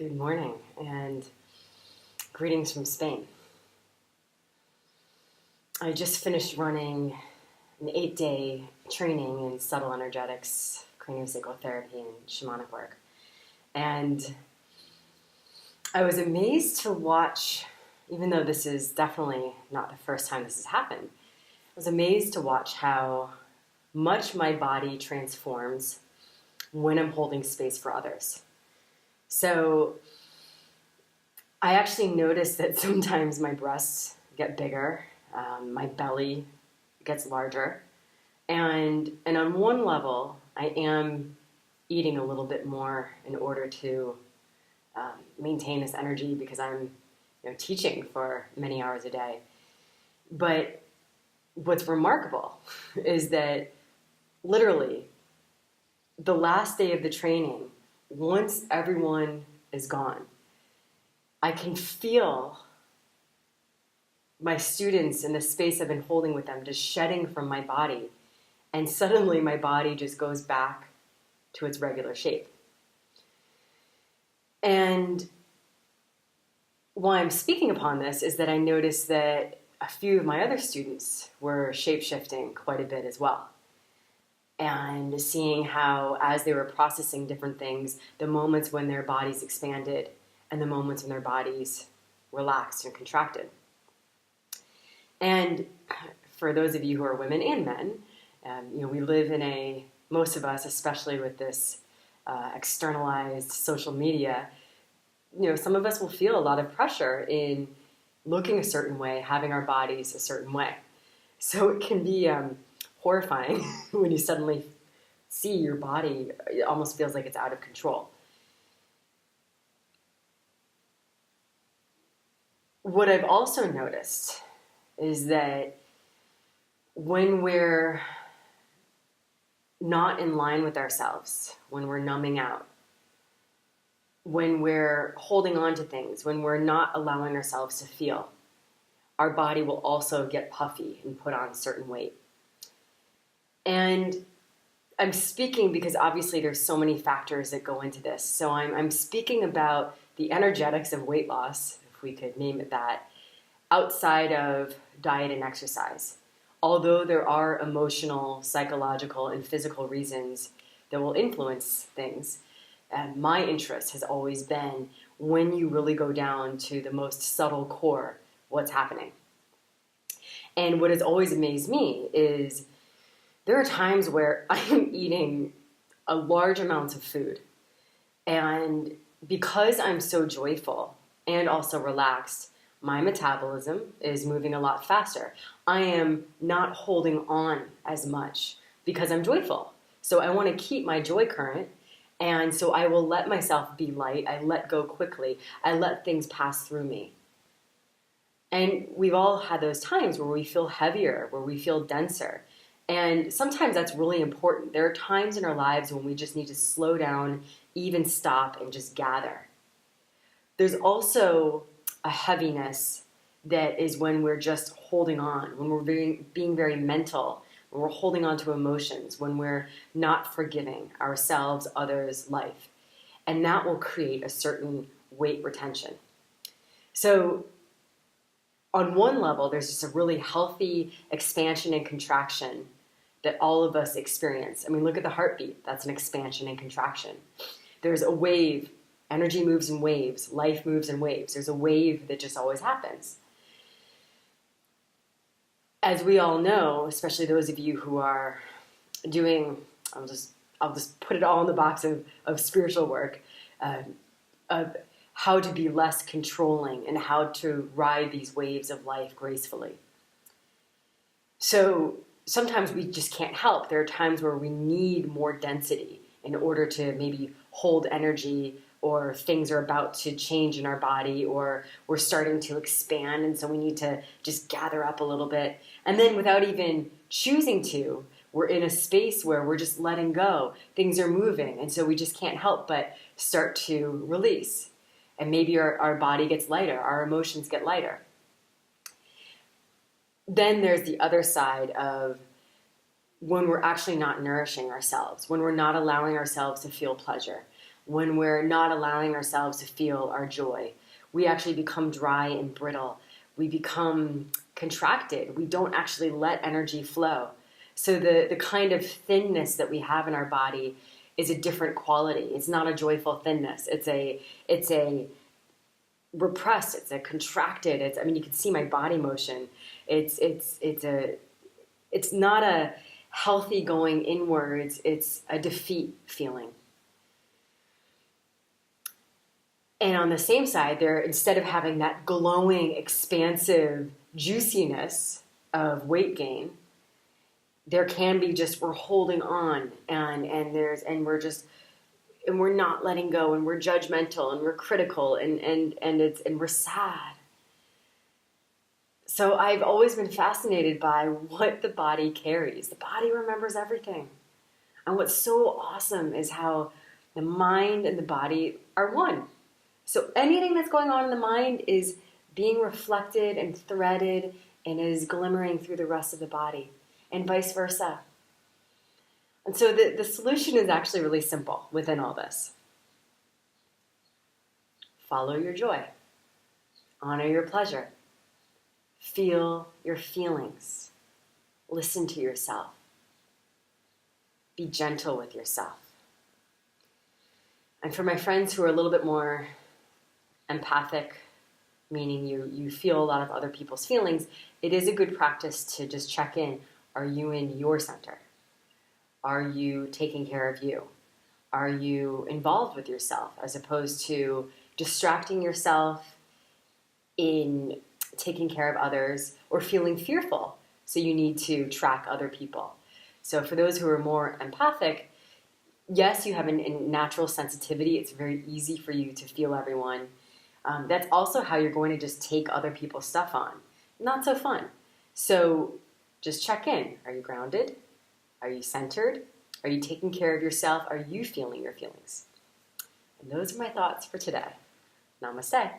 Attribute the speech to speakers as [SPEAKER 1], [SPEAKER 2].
[SPEAKER 1] Good morning and greetings from Spain. I just finished running an 8-day training in subtle energetics, craniosacral therapy, and shamanic work. And I was amazed to watch, even though this is definitely not the first time this has happened, I was amazed to watch how much my body transforms when I'm holding space for others. So I actually noticed that sometimes my breasts get bigger, my belly gets larger, and on one level, I am eating a little bit more in order to maintain this energy because I'm teaching for many hours a day. But what's remarkable is that literally the last day of the training, once everyone is gone, I can feel my students in the space I've been holding with them just shedding from my body. And suddenly my body just goes back to its regular shape. And why I'm speaking upon this is that I noticed that a few of my other students were shape-shifting quite a bit as well. And seeing how, as they were processing different things, the moments when their bodies expanded and the moments when their bodies relaxed and contracted. And for those of you who are women and men, we live in most of us, especially with this externalized social media, some of us will feel a lot of pressure in looking a certain way, having our bodies a certain way. So it can be horrifying when you suddenly see your body. It almost feels like it's out of control. What I've also noticed is that when we're not in line with ourselves, when we're numbing out, when we're holding on to things, when we're not allowing ourselves to feel, our body will also get puffy and put on certain weight. And I'm speaking because obviously there's so many factors that go into this. So I'm speaking about the energetics of weight loss, if we could name it that, outside of diet and exercise. Although there are emotional, psychological, and physical reasons that will influence things, my interest has always been when you really go down to the most subtle core, what's happening. And what has always amazed me is there are times where I am eating a large amount of food. And because I'm so joyful and also relaxed, my metabolism is moving a lot faster. I am not holding on as much because I'm joyful. So I want to keep my joy current. And so I will let myself be light. I let go quickly. I let things pass through me. And we've all had those times where we feel heavier, where we feel denser. And sometimes that's really important. There are times in our lives when we just need to slow down, even stop, and just gather. There's also a heaviness that is when we're just holding on, when we're being very mental, when we're holding on to emotions, when we're not forgiving ourselves, others, life. And that will create a certain weight retention. So on one level, there's just a really healthy expansion and contraction that all of us experience. I mean, look at the heartbeat. That's an expansion and contraction. There's a wave. Energy moves in waves. Life moves in waves. There's a wave that just always happens. As we all know, especially those of you who are doing, I'll just put it all in the box of spiritual work, of how to be less controlling and how to ride these waves of life gracefully. So sometimes we just can't help. There are times where we need more density in order to maybe hold energy, or things are about to change in our body, or we're starting to expand, and so we need to just gather up a little bit. And then without even choosing to, we're in a space where we're just letting go. Things are moving, and so we just can't help but start to release. And maybe our body gets lighter, our emotions get lighter. Then there's the other side of when we're actually not nourishing ourselves, when we're not allowing ourselves to feel pleasure. when we're not allowing ourselves to feel our joy. We actually become dry and brittle. We become contracted. We don't actually let energy flow. So the kind of thinness that we have in our body is a different quality. It's not a joyful thinness. It's a repressed. It's a contracted. You can see my body motion. It's not a healthy going inwards. It's a defeat feeling. And on the same side, instead of having that glowing, expansive juiciness of weight gain, there can be just we're holding on and we're not letting go, and we're judgmental and we're critical and we're sad. So I've always been fascinated by what the body carries. The body remembers everything. And what's so awesome is how the mind and the body are one. So anything that's going on in the mind is being reflected and threaded and is glimmering through the rest of the body, and vice versa. And so the solution is actually really simple within all this. Follow your joy. Honor your pleasure. Feel your feelings. Listen to yourself. Be gentle with yourself. And for my friends who are a little bit more empathic, meaning you feel a lot of other people's feelings, it is a good practice to just check in. Are you in your center? Are you taking care of you? Are you involved with yourself as opposed to distracting yourself in taking care of others or feeling fearful? So you need to track other people. So for those who are more empathic, yes, you have a natural sensitivity. It's very easy for you to feel everyone. That's also how you're going to just take other people's stuff on. Not so fun. So just check in. Are you grounded? Are you centered? Are you taking care of yourself? Are you feeling your feelings? And those are my thoughts for today. Namaste.